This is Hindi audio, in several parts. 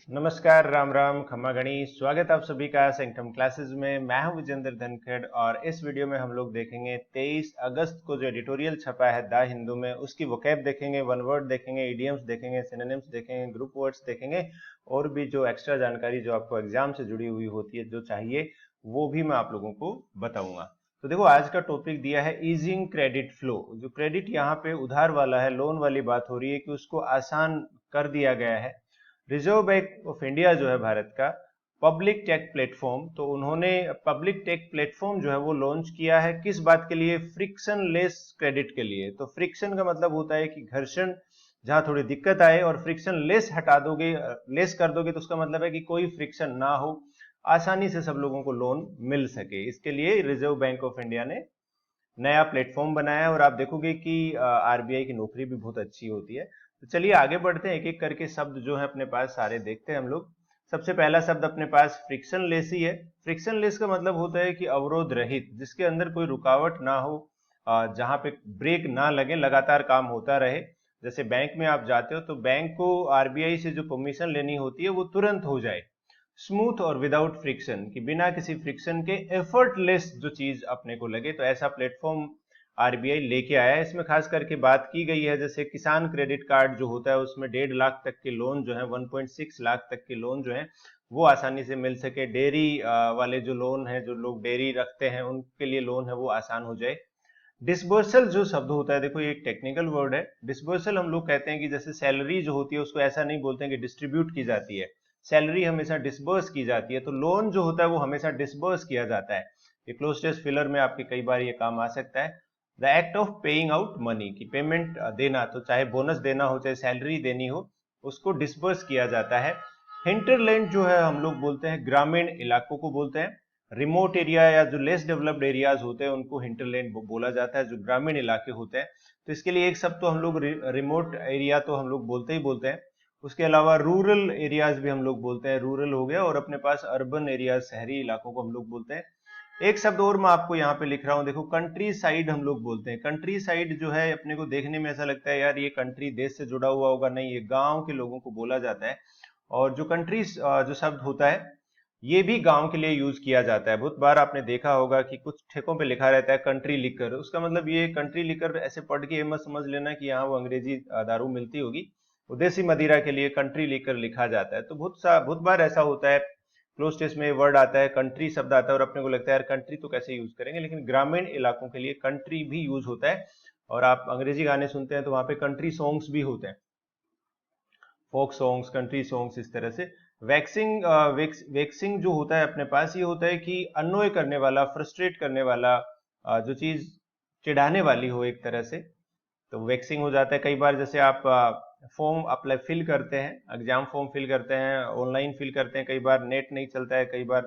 नमस्कार, राम राम, खम्मा गणी। स्वागत आप सभी का सैंक्टम क्लासेस में। मैं हूं विजेंद्र धनखड़ और इस वीडियो में हम लोग देखेंगे 23 अगस्त को जो एडिटोरियल छपा है द हिंदू में, उसकी वोकैब देखेंगे, वन वर्ड देखेंगे, इडियम्स देखेंगे, सिनोनिम्स देखेंगे, ग्रुप वर्ड्स देखेंगे और भी जो एक्स्ट्रा जानकारी जो आपको एग्जाम से जुड़ी हुई होती है जो चाहिए वो भी मैं आप लोगों को बताऊंगा। तो देखो, आज का टॉपिक दिया है ईजिंग क्रेडिट फ्लो। जो क्रेडिट यहाँ पे उधार वाला है, लोन वाली बात हो रही है कि उसको आसान कर दिया गया है। रिजर्व बैंक ऑफ इंडिया जो है भारत का पब्लिक टेक प्लेटफॉर्म, तो उन्होंने पब्लिक टेक प्लेटफॉर्म जो है वो लॉन्च किया है। किस बात के लिए? फ्रिक्शन लेस क्रेडिट के लिए। तो फ्रिक्शन का मतलब होता है कि घर्षण जहां थोड़ी दिक्कत आए, और फ्रिक्शन लेस हटा दोगे, लेस कर दोगे तो उसका मतलब है कि कोई फ्रिक्शन ना हो, आसानी से सब लोगों को लोन मिल सके। इसके लिए रिजर्व बैंक ऑफ इंडिया ने नया प्लेटफॉर्म बनाया है और आप देखोगे कि आरबीआई की नौकरी भी बहुत अच्छी होती है। तो चलिए आगे बढ़ते हैं, एक एक करके शब्द जो है अपने पास सारे देखते हैं हम लोग। सबसे पहला शब्द अपने पास फ्रिक्शन लेस ही है। फ्रिक्शन लेस का मतलब होता है कि अवरोध रहित, जिसके अंदर कोई रुकावट ना हो, जहां पे ब्रेक ना लगे, लगातार काम होता रहे। जैसे बैंक में आप जाते हो तो बैंक को आरबीआई से जो परमिशन लेनी होती है वो तुरंत हो जाए। स्मूथ और विदाउट फ्रिक्शन, कि बिना किसी फ्रिक्शन के एफर्टलेस जो चीज अपने को लगे, तो ऐसा प्लेटफॉर्म आरबीआई लेके आया है। इसमें खास करके बात की गई है, जैसे किसान क्रेडिट कार्ड जो होता है उसमें 1.5 लाख तक के लोन जो है, 1.6 लाख तक के लोन जो है वो आसानी से मिल सके। डेयरी वाले जो लोन है, जो लोग डेयरी रखते हैं उनके लिए लोन है वो आसान हो जाए। डिसबर्सल जो शब्द होता है, देखो ये एक टेक्निकल वर्ड है। डिसबर्सल हम लोग कहते हैं कि जैसे सैलरी जो होती है उसको ऐसा नहीं बोलते हैं कि डिस्ट्रीब्यूट की जाती है, सैलरी हमेशा डिसबर्स की जाती है। तो लोन जो होता है वो हमेशा डिसबर्स किया जाता है। ये क्लोज फिलर में आपके कई बार ये काम आ सकता है। The act of paying out money, की पेमेंट देना, तो चाहे बोनस देना हो चाहे सैलरी देनी हो, उसको डिसबर्स किया जाता है। हिंटरलैंड जो है हम लोग बोलते हैं ग्रामीण इलाकों को बोलते हैं। रिमोट एरिया या जो लेस डेवलप्ड एरियाज होते हैं उनको हिंटरलैंड बोला जाता है, जो ग्रामीण इलाके होते हैं। तो इसके लिए एक शब्द तो हम लोग रिमोट एरिया तो हम लोग बोलते ही बोलते हैं। उसके अलावा रूरल एरियाज भी हम लोग बोलते हैं, रूरल हो गया, और अपने पास अर्बन एरियाज, शहरी इलाकों को हम लोग बोलते हैं। एक शब्द और मैं आपको यहाँ पे लिख रहा हूँ, देखो, कंट्री साइड हम लोग बोलते हैं। कंट्री साइड जो है अपने को देखने में ऐसा लगता है यार ये कंट्री देश से जुड़ा हुआ होगा, नहीं, ये गांव के लोगों को बोला जाता है। और जो कंट्री जो शब्द होता है ये भी गांव के लिए यूज किया जाता है। बहुत बार आपने देखा होगा कि कुछ ठेकों पे लिखा रहता है कंट्री लिकर। उसका मतलब ये कंट्री लिकर ऐसे पढ़ के मत समझ लेना कि यहाँ वो अंग्रेजी दारू मिलती होगी। वो देसी मदिरा के लिए कंट्री लिकर लिखा जाता है। तो बहुत बार ऐसा होता है, क्लोज टेस्ट में वर्ड आता है, कंट्री शब्द आता है और अपने को लगता है यार कंट्री तो कैसे यूज करेंगे, लेकिन ग्रामीण इलाकों के लिए कंट्री भी यूज होता है। और आप अंग्रेजी गाने सुनते हैं तो वहां पे कंट्री सॉन्ग्स भी होते हैं, फोक सॉन्ग्स, कंट्री सॉन्ग्स, इस तरह से। वैक्सिंग वैक्सिंग जो होता है अपने पास, ये होता है कि अननोय करने वाला, फ्रस्ट्रेट करने वाला, जो चीज चिढ़ाने वाली हो एक तरह से, तो वैक्सिंग हो जाता है। कई बार जैसे आप फॉर्म अप्लाई फिल करते हैं, एग्जाम फॉर्म फिल करते हैं, ऑनलाइन फिल करते हैं, कई बार नेट नहीं चलता है, कई बार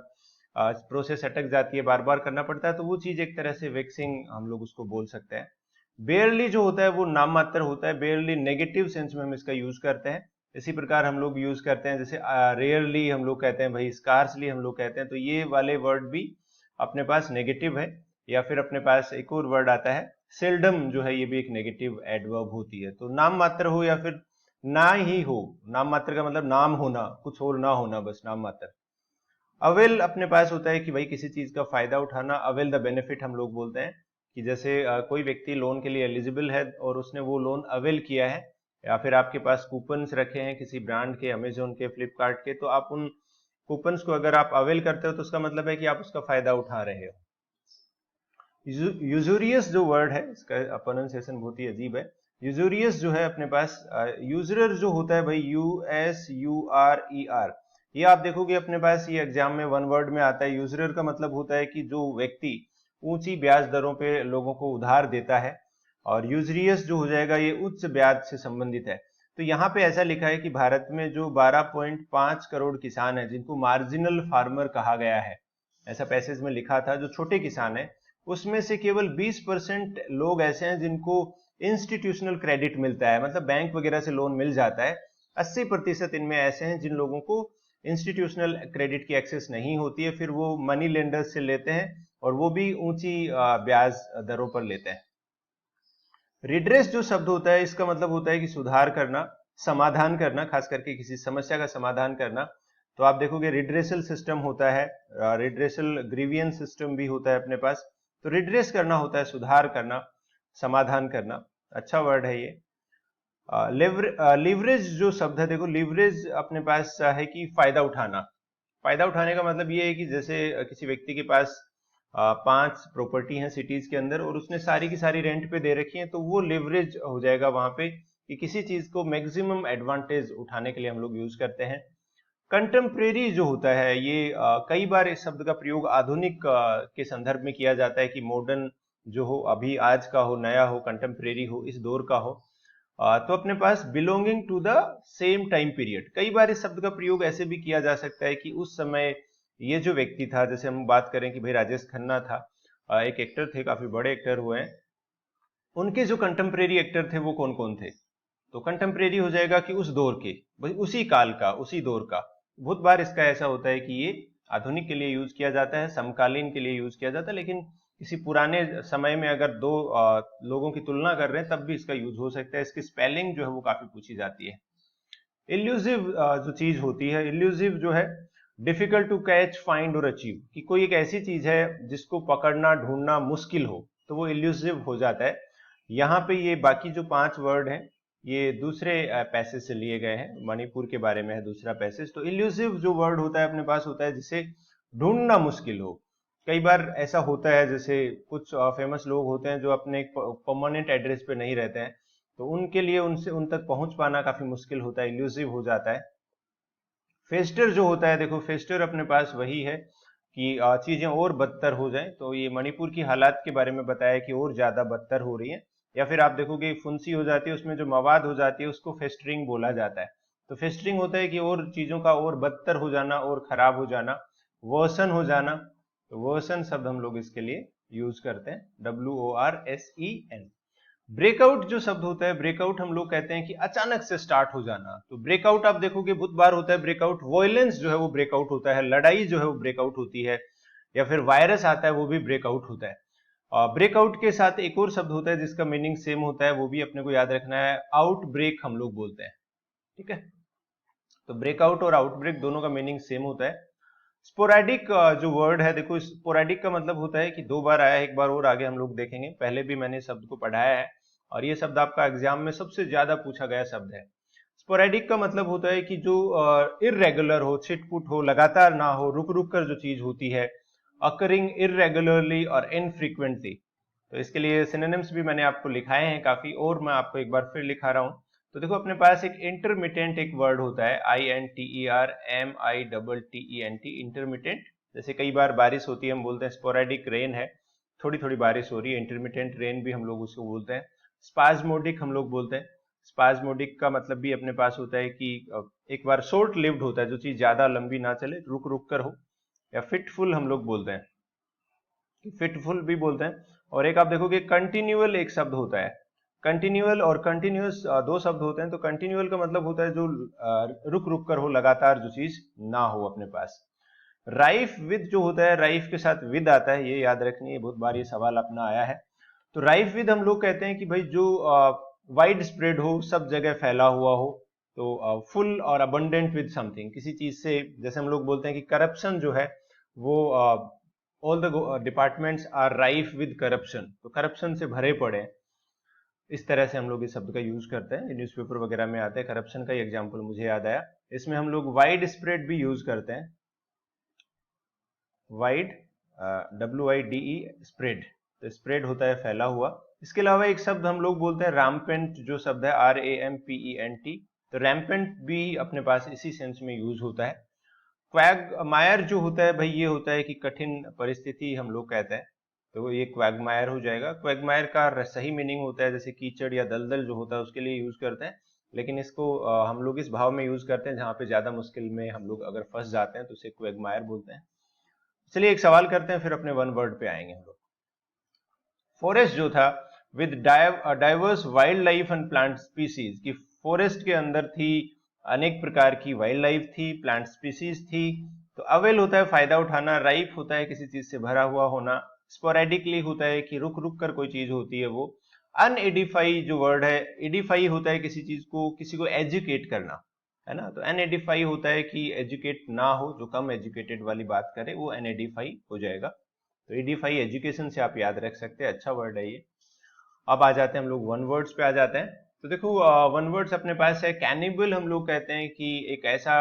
प्रोसेस अटक जाती है, बार बार करना पड़ता है, तो वो चीज एक तरह से वैक्सिंग हम लोग उसको बोल सकते हैं। बेयरली जो होता है वो नाम मात्र होता है, बेयरली नेगेटिव सेंस में हम इसका यूज करते हैं। इसी प्रकार हम लोग यूज करते हैं, जैसे रेयरली हम लोग कहते हैं भाई, स्कार्सली हम लोग कहते हैं, तो ये वाले वर्ड भी अपने पास नेगेटिव है। या फिर अपने पास एक और वर्ड आता है सेल्डम, जो है ये भी एक नेगेटिव एडवर्ब होती है। तो नाम मात्र हो या फिर ना ही हो, नाम मात्र का मतलब नाम होना, कुछ और ना होना, बस नाम मात्र। अवेल अपने पास होता है कि भाई किसी चीज का फायदा उठाना, अवेल द बेनिफिट हम लोग बोलते हैं। कि जैसे कोई व्यक्ति लोन के लिए एलिजिबल है और उसने वो लोन अवेल किया है, या फिर आपके पास कूपन्स रखे हैं किसी ब्रांड के, अमेजोन के, फ्लिपकार्ट के, तो आप उन कूपन्स को अगर आप अवेल करते हो तो उसका मतलब है कि आप उसका फायदा उठा रहे हो। यूजुरियस जो वर्ड है, इसका प्रोनाउंसिएशन बहुत ही अजीब है। यूजुरियस जो है अपने पास, यूजरर जो होता है भाई, USURER, ये आप देखोगे अपने पास ये एग्जाम में वन वर्ड में आता है। यूजरर का मतलब होता है कि जो व्यक्ति ऊंची ब्याज दरों पे लोगों को उधार देता है, और यूजरियस जो हो जाएगा ये उच्च ब्याज से संबंधित है। तो यहाँ पे ऐसा लिखा है कि भारत में जो 12.5 करोड़ किसान है, जिनको मार्जिनल फार्मर कहा गया है, ऐसा पैसेज में लिखा था, जो छोटे किसान है, उसमें से केवल 20% लोग ऐसे हैं जिनको इंस्टीट्यूशनल क्रेडिट मिलता है, मतलब बैंक वगैरह से लोन मिल जाता है। 80% इनमें ऐसे हैं जिन लोगों को इंस्टीट्यूशनल क्रेडिट की एक्सेस नहीं होती है, फिर वो मनी लेंडर्स से लेते हैं, और वो भी ऊंची ब्याज दरों पर लेते हैं। रिड्रेस जो शब्द होता है, इसका मतलब होता है कि सुधार करना, समाधान करना, खास करके किसी समस्या का समाधान करना। तो आप देखोगे रिड्रेसल सिस्टम होता है, रिड्रेसल ग्रीवियंस सिस्टम भी होता है अपने पास। तो रिड्रेस करना होता है सुधार करना, समाधान करना। अच्छा वर्ड है ये। लीवरेज जो शब्द है, देखो लीवरेज अपने पास है कि फायदा उठाना। फायदा उठाने का मतलब ये है कि जैसे किसी व्यक्ति के पास 5 प्रॉपर्टी हैं सिटीज के अंदर और उसने सारी की सारी रेंट पे दे रखी है, तो वो लीवरेज हो जाएगा वहां पे कि किसी चीज को मैक्सिमम एडवांटेज उठाने के लिए हम लोग यूज करते हैं। कंटेम्प्रेरी जो होता है ये कई बार इस शब्द का प्रयोग आधुनिक के संदर्भ में किया जाता है कि मॉडर्न जो हो, अभी आज का हो, नया हो, कंटेम्प्रेरी हो, इस दौर का हो। तो अपने पास belonging to the same time period, कई बार इस शब्द का प्रयोग ऐसे भी किया जा सकता है कि उस समय ये जो व्यक्ति था, जैसे हम बात करें कि भाई राजेश खन्ना था, एक एक्टर थे, काफी बड़े एक्टर हुए हैं, उनके जो कंटेम्प्रेरी एक्टर थे वो कौन कौन थे? तो कंटेम्प्रेरी हो जाएगा कि उस दौर के, भाई उसी काल का, उसी दौर का। बहुत बार इसका ऐसा होता है कि ये आधुनिक के लिए यूज किया जाता है, समकालीन के लिए यूज किया जाता है, लेकिन किसी पुराने समय में अगर दो लोगों की तुलना कर रहे हैं तब भी इसका यूज हो सकता है। इसकी स्पेलिंग जो है वो काफी पूछी जाती है। इल्यूसिव जो चीज होती है, इल्यूसिव जो है डिफिकल्ट टू कैच, फाइंड और अचीव, कि कोई एक ऐसी चीज है जिसको पकड़ना, ढूंढना मुश्किल हो, तो वो इल्यूसिव हो जाता है। यहाँ पे ये बाकी जो 5 वर्ड हैं ये दूसरे पैसेज से लिए गए हैं, मणिपुर के बारे में है दूसरा पैसेज। तो इल्यूसिव जो वर्ड होता है अपने पास होता है जिसे ढूंढना मुश्किल हो। कई बार ऐसा होता है, जैसे कुछ फेमस लोग होते हैं जो अपने परमानेंट एड्रेस पे नहीं रहते हैं, तो उनके लिए उनसे उन तक पहुंच पाना काफी मुश्किल होता है, इल्यूसिव हो जाता है। फेस्टर जो होता है, देखो फेस्टर अपने पास वही है कि चीजें और बदतर हो जाएं। तो ये मणिपुर की हालात के बारे में बताया कि और ज्यादा बदतर हो रही है। या फिर आप देखोगे फुंसी हो जाती है, उसमें जो मवाद हो जाती है उसको फेस्टरिंग बोला जाता है। तो फेस्टरिंग होता है कि और चीजों का और बदतर हो जाना, और खराब हो जाना, वर्सन हो जाना। तो वर्सन शब्द हम लोग इसके लिए यूज करते हैं, WORSEN। ब्रेकआउट जो शब्द होता है, ब्रेकआउट हम लोग कहते हैं कि अचानक से स्टार्ट हो जाना। तो ब्रेकआउट आप देखोगे बहुत बार होता है ब्रेकआउट, वॉयलेंस जो है वो ब्रेकआउट होता है, लड़ाई जो है वो ब्रेकआउट होती है, या फिर वायरस आता है वो भी ब्रेकआउट होता है। ब्रेकआउट के साथ एक और शब्द होता है जिसका मीनिंग सेम होता है, वो भी अपने को याद रखना है, आउट ब्रेक हम लोग बोलते हैं। ठीक है, तो ब्रेकआउट और आउटब्रेक दोनों का मीनिंग सेम होता है। स्पोरेडिक जो वर्ड है, देखो स्पोरेडिक का मतलब होता है कि 2 बार आया है, एक बार और आगे हम लोग देखेंगे, पहले भी मैंने शब्द को पढ़ाया है और ये शब्द आपका एग्जाम में सबसे ज्यादा पूछा गया शब्द है। स्पोरेडिक का मतलब होता है कि जो इररेगुलर हो, छिटपुट हो, लगातार ना हो, रुक रुक कर जो चीज होती है, अकरिंग इररेगुलरली और इनफ्रीक्वेंटली। तो इसके लिए सिनोनिम्स भी मैंने आपको लिखाए हैं काफी, और मैं आपको एक बार फिर लिखा रहा हूं। तो देखो अपने पास एक इंटरमिटेंट एक वर्ड होता है, INTERMITTENT, इंटरमिटेंट। जैसे कई बार बारिश होती है, हम बोलते हैं स्पोरेडिक रेन है, थोड़ी थोड़ी बारिश हो रही है, इंटरमिटेंट रेन भी हम लोग उसको बोलते हैं। स्पाज्मोडिक हम लोग बोलते हैं, स्पाज्मोडिक का मतलब भी अपने पास होता है कि एक बार शॉर्ट लिव्ड होता है, जो चीज ज्यादा लंबी ना चले, रुक रुक कर हो। या फिटफुल हम लोग बोलते हैं, फिटफुल भी बोलते हैं। और एक आप देखोगे कंटिन्यूअल एक शब्द होता है, कंटिन्यूअल और कंटिन्यूअस दो शब्द होते हैं। तो कंटिन्यूअल का मतलब होता है जो रुक रुक कर हो, लगातार जो चीज ना हो अपने पास। राइफ विद जो होता है, राइफ के साथ विद आता है, ये याद रखनी है, बहुत बार ये सवाल अपना आया है। तो राइफ विद हम लोग कहते हैं कि भाई जो वाइड स्प्रेड हो, सब जगह फैला हुआ हो। तो फुल और अबंडेंट विद समथिंग, किसी चीज से, जैसे हम लोग बोलते हैं कि करप्शन जो है वो all the departments are rife with corruption, तो करप्शन से भरे पड़े हैं। इस तरह से हम लोग इस शब्द का यूज करते हैं, न्यूज़पेपर वगैरह में आते हैं। करप्शन का ही एग्जांपल मुझे याद आया। इसमें हम लोग वाइड स्प्रेड भी यूज करते हैं, वाइड, WIDE, स्प्रेड। तो स्प्रेड होता है फैला हुआ। इसके अलावा एक शब्द हम लोग बोलते हैं रैम्पेंट, जो शब्द है RAMPENT। तो रैम्पेंट भी अपने पास इसी सेंस में यूज होता है। क्वैगमायर जो होता है भाई, ये होता है कि कठिन परिस्थिति हम लोग कहते हैं, तो ये क्वैगमायर हो जाएगा। क्वैगमायर का सही मीनिंग होता है जैसे कीचड़ या दलदल जो होता है उसके लिए यूज करते हैं, लेकिन इसको हम लोग इस भाव में यूज करते हैं जहां पे ज्यादा मुश्किल में हम लोग अगर फंस जाते हैं तो उसे क्वैगमायर बोलते हैं। चलिए एक सवाल करते हैं, फिर अपने वन वर्ड पे आएंगे हम लोग। फॉरेस्ट जो था with diverse wild life and plant species, की फॉरेस्ट के अंदर थी अनेक प्रकार की वाइल्ड लाइफ थी, प्लांट स्पीसीज थी। तो अवेल होता है फायदा उठाना, राइफ होता है किसी चीज से भरा हुआ होना, स्पोरेडिकली होता है कि रुक रुक कर कोई चीज होती है वो, अनएडिफाई जो वर्ड है, एडिफाई होता है किसी चीज को, किसी को एजुकेट करना, है ना। तो अनएडिफाई होता है कि एजुकेट ना हो, जो कम एजुकेटेड वाली बात करे वो अनएडिफाई हो जाएगा। तो एडिफाई एजुकेशन से आप याद रख सकते हैं, अच्छा वर्ड है ये। अब आ जाते हैं हम लोग वन वर्ड्स पे आ जाते हैं। तो देखो वन वर्ड्स अपने पास है। कैनिबल हम लोग कहते हैं कि एक ऐसा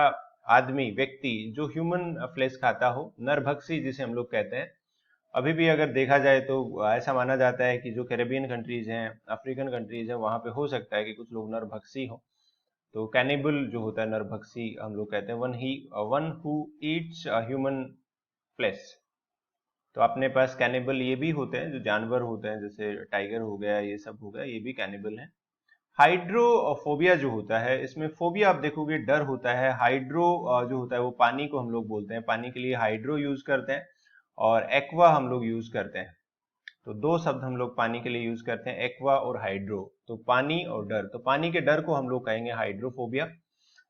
आदमी, व्यक्ति जो ह्यूमन फ्लेश खाता हो, नरभक्षी जिसे हम लोग कहते हैं। अभी भी अगर देखा जाए तो ऐसा माना जाता है कि जो कैरेबियन कंट्रीज हैं, अफ्रीकन कंट्रीज हैं, वहां पे हो सकता है कि कुछ लोग नरभक्षी हो। तो कैनिबल जो होता है, नरभक्षी हम लोग कहते हैं one who eats human flesh. तो अपने पास कैनिबल ये भी होते हैं जो जानवर होते हैं, जैसे टाइगर हो गया, ये सब हो गया, ये भी कैनिबल है। हाइड्रोफोबिया जो होता है, इसमें फोबिया आप देखोगे डर होता है। हाइड्रो जो होता है वो पानी को हम लोग बोलते हैं, पानी के लिए हाइड्रो यूज करते हैं, और एक्वा हम लोग यूज करते हैं। तो दो शब्द हम लोग पानी के लिए यूज करते हैं, एक्वा और हाइड्रो। तो पानी और डर, तो पानी के डर को हम लोग कहेंगे हाइड्रोफोबिया।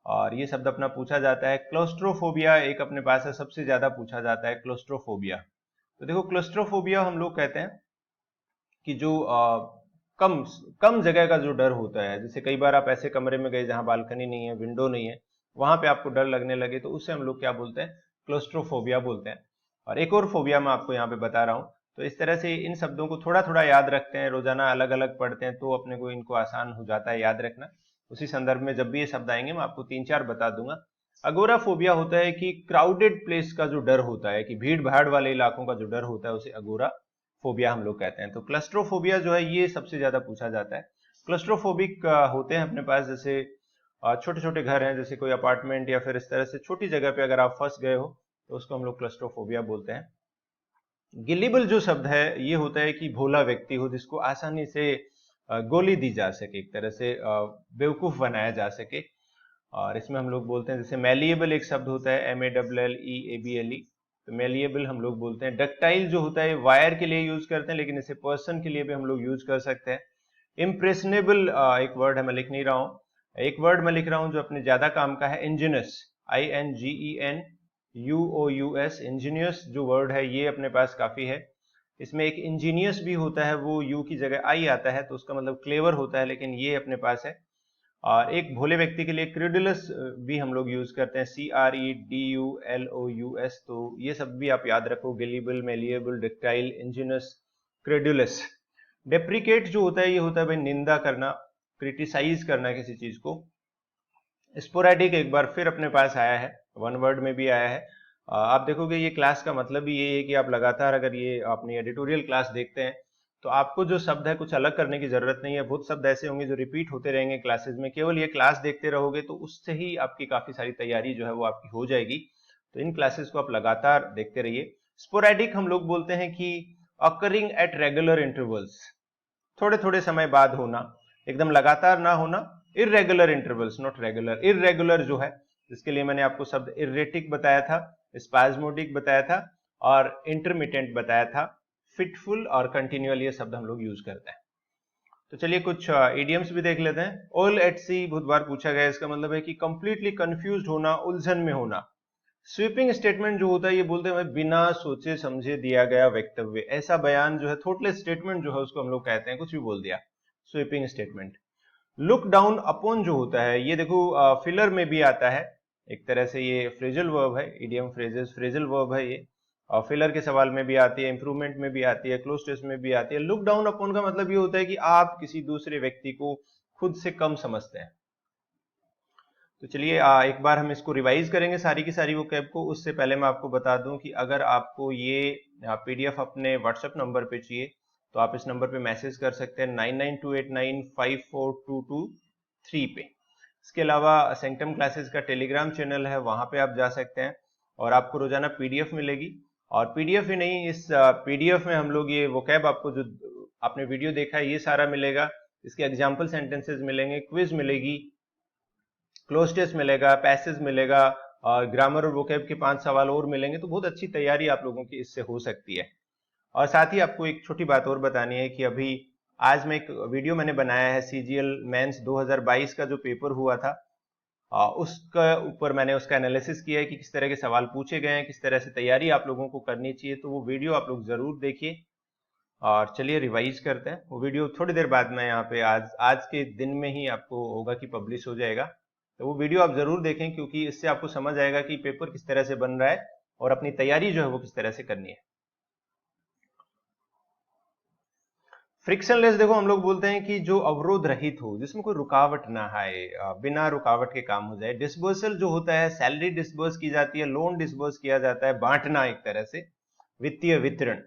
और ये शब्द अपना पूछा जाता है। क्लोस्ट्रोफोबिया एक अपने पास है, सबसे ज्यादा पूछा जाता है क्लोस्ट्रोफोबिया। तो देखो क्लोस्ट्रोफोबिया हम लोग कहते हैं कि जो कम कम जगह का जो डर होता है, जैसे कई बार आप ऐसे कमरे में गए जहां बालकनी नहीं है, विंडो नहीं है, वहां पे आपको डर लगने लगे, तो उससे हम लोग क्या बोलते हैं, क्लोस्ट्रोफोबिया बोलते हैं। और एक और फोबिया मैं आपको यहाँ पे बता रहा हूँ। तो इस तरह से इन शब्दों को थोड़ा थोड़ा याद रखते हैं, रोजाना अलग अलग पढ़ते हैं, तो अपने को इनको आसान हो जाता है याद रखना। उसी संदर्भ में जब भी ये शब्द आएंगे मैं आपको तीन चार बता दूंगा। अगोराफोबिया होता है कि क्राउडेड प्लेस का जो डर होता है, कि भीड़ भाड़ वाले इलाकों का जो डर होता है, उसे अगोरा फोबिया हम लोग कहते हैं। तो क्लस्ट्रोफोबिया जो है ये सबसे ज्यादा पूछा जाता है। क्लस्ट्रोफोबिक होते हैं अपने पास, जैसे छोटे छोटे घर हैं, जैसे कोई अपार्टमेंट या फिर इस तरह से छोटी जगह पे अगर आप फंस गए हो, तो उसको हम लोग क्लस्ट्रोफोबिया बोलते हैं। गिलिबल जो शब्द है ये होता है कि भोला व्यक्ति हो, जिसको आसानी से गोली दी जा सके, एक तरह से बेवकूफ बनाया जा सके। और इसमें हम लोग बोलते हैं, जैसे मेलिएबल एक शब्द होता है, MELLEABLE। तो मेलिएबल हम लोग बोलते हैं। डक्टाइल जो होता है वायर के लिए यूज करते हैं, लेकिन इसे पर्सन के लिए भी हम लोग यूज कर सकते हैं। इम्प्रेशनेबल एक वर्ड है, मैं लिख नहीं रहा हूं, एक वर्ड मैं लिख रहा हूं जो अपने ज्यादा काम का है, इंजीनियस, INGENUOUS। इंजीनियस जो वर्ड है ये अपने पास काफी है। इसमें एक इंजीनियस भी होता है, वो यू की जगह आई आता है, तो उसका मतलब क्लेवर होता है, लेकिन ये अपने पास है। और एक भोले व्यक्ति के लिए क्रेडुलस भी हम लोग यूज करते हैं, CREDULOUS। तो ये सब भी आप याद रखो, gullible, malleable, ductile, ingenious, credulous. Deprecate जो होता है ये होता है भाई निंदा करना, क्रिटिसाइज करना किसी चीज को। स्पोरेडिक एक बार फिर अपने पास आया है, वन वर्ड में भी आया है। आप देखोगे ये क्लास का मतलब ही ये है कि आप लगातार अगर ये अपनी एडिटोरियल क्लास देखते हैं, तो आपको जो शब्द है कुछ अलग करने की जरूरत नहीं है। बहुत शब्द ऐसे होंगे जो रिपीट होते रहेंगे क्लासेस में, केवल ये क्लास देखते रहोगे तो उससे ही आपकी काफी सारी तैयारी जो है वो आपकी हो जाएगी। तो इन क्लासेस को आप लगातार देखते रहिए। स्पोरेडिक हम लोग बोलते हैं कि अकरिंग एट रेगुलर इंटरवल्स, थोड़े थोड़े समय बाद होना, एकदम लगातार ना होना। Irregular intervals, not regular, irregular जो है, इसके लिए मैंने आपको शब्द इरेटिक बताया था, स्पाज्मोडिक बताया था, और इंटरमिटेंट बताया था। फिटफुल और कंटिन्यूअल ये शब्द हम लोग यूज करते हैं। तो चलिए कुछ इडियम्स भी देख लेते हैं। ऑल एट सी बहुत बार पूछा गया, इसका मतलब है कि कंप्लीटली कंफ्यूज होना, उलझन में होना। स्वीपिंग स्टेटमेंट जो होता है ये बोलते हैं बिना सोचे समझे दिया गया वक्तव्य, ऐसा बयान जो है, थॉटलेस स्टेटमेंट जो है उसको हम लोग कहते हैं, कुछ भी बोल दिया, sweeping statement. Look down upon जो होता है ये देखो फिलर में भी आता है, एक तरह से ये फ्रेजल वर्ब है, इडियम फ्रेजेस फ्रेजल वर्ब है ये, और फिलर के सवाल में भी आती है, इंप्रूवमेंट में भी आती है, क्लोज टेस्ट में भी आती है। लुक डाउन अपॉन का मतलब ये होता है कि आप किसी दूसरे व्यक्ति को खुद से कम समझते हैं। तो चलिए एक बार हम इसको रिवाइज करेंगे सारी की सारी वो कैब को। उससे पहले मैं आपको बता दूं कि अगर आपको ये PDF अपने व्हाट्सएप नंबर पे चाहिए, तो आप इस नंबर पे मैसेज कर सकते हैं 9928954223 पे। इसके अलावा सेंक्टम क्लासेस का टेलीग्राम चैनल है, वहां पे आप जा सकते हैं, और आपको रोजाना PDF मिलेगी। और PDF ही नहीं, इस PDF में हम लोग ये वोकैब, आपको जो आपने वीडियो देखा है ये सारा मिलेगा, इसके एग्जाम्पल सेंटेंसेस मिलेंगे, क्विज मिलेगी, क्लोज टेस्ट मिलेगा, पैसेज मिलेगा, और ग्रामर और वोकैब के 5 सवाल और मिलेंगे। तो बहुत अच्छी तैयारी आप लोगों की इससे हो सकती है। और साथ ही आपको एक छोटी बात और बतानी है कि अभी आज मैं एक वीडियो मैंने बनाया है, CGL मेंस 2022 का जो पेपर हुआ था, उसका ऊपर मैंने उसका एनालिसिस किया है कि किस तरह के सवाल पूछे गए हैं, किस तरह से तैयारी आप लोगों को करनी चाहिए। तो वो वीडियो आप लोग जरूर देखिए। और चलिए रिवाइज करते हैं। वो वीडियो थोड़ी देर बाद में यहाँ पे आज के दिन में ही आपको होगा कि पब्लिश हो जाएगा, तो वो वीडियो आप जरूर देखें, क्योंकि इससे आपको समझ आएगा कि पेपर किस तरह से बन रहा है और अपनी तैयारी जो है वो किस तरह से करनी है। फ्रिक्शनलेस देखो हम लोग बोलते हैं कि जो अवरोध रहित हो, जिसमें कोई रुकावट ना आए, बिना रुकावट के काम हो जाए। डिस्बर्सल जो होता है, सैलरी डिस्बर्स की जाती है, लोन डिस्बर्स किया जाता है, बांटना एक तरह से, वित्तीय वितरण,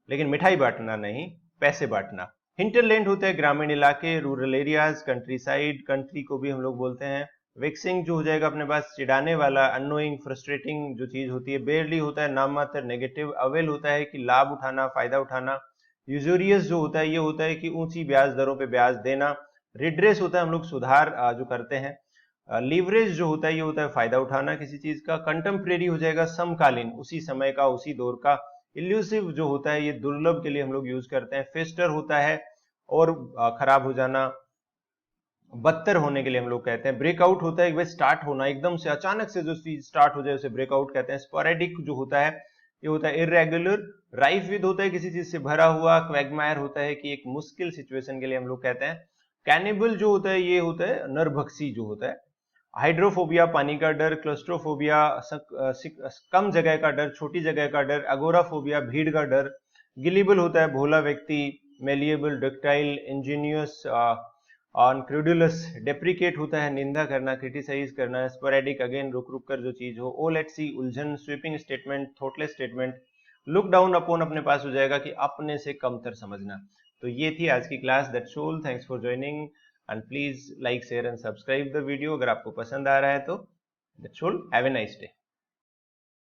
लेकिन मिठाई बांटना नहीं, पैसे बांटना। हिंटरलैंड होता है ग्रामीण इलाके, rural areas, country side, country को भी हम लोग बोलते हैं। वेक्सिंग जो हो जाएगा अपने पास चिढ़ाने वाला, अनोइंग, फ्रस्ट्रेटिंग जो चीज होती है। बेयरली होता है नाम मात्र, नेगेटिव। अवेल होता है कि लाभ उठाना, फायदा उठाना। यूजोरियस जो होता है ये होता है कि ऊंची ब्याज दरों पे ब्याज देना। रिड्रेस होता है हम लोग सुधार जो करते हैं। लीवरेज जो होता है ये होता है फायदा उठाना किसी चीज का। कंटेम्परेरी हो जाएगा समकालीन, उसी समय का, उसी दौर का। इल्यूसिव जो होता है ये दुर्लभ के लिए हम लोग यूज करते हैं। फेस्टर होता है और खराब हो जाना, बदतर होने के लिए हम लोग कहते हैं। ब्रेकआउट होता है स्टार्ट होना, एकदम से अचानक से जो चीज स्टार्ट हो जाए उसे ब्रेकआउट कहते हैं। स्पोरेडिक जो होता है ये होता है इरेगुलर। राइफ विद होता है किसी चीज से भरा हुआ। क्वैगमायर होता है कि एक मुश्किल सिचुएशन के लिए हम लोग कहते हैं। कैनिबल जो होता है ये होता है नरभक्षी जो होता है। हाइड्रोफोबिया पानी का डर। क्लस्ट्रोफोबिया कम जगह का डर, छोटी जगह का डर। अगोराफोबिया भीड़ का डर। गिलिबल होता है भोला व्यक्ति। Malleable ductile, ingenious and credulous. Deprecate होता है निंदा करना, क्रिटिसाइज करना। स्पोरेडिक अगेन रुक रुक कर जो चीज हो। ओ लेट सी उलझन। Sweeping statement, thoughtless statement. Look down upon अपने पास हो जाएगा कि अपने से कमतर समझना। तो ये थी आज की class. That's all, thanks for joining and please like share and subscribe the video अगर आपको पसंद आ रहा है तो। That's all, have a nice day.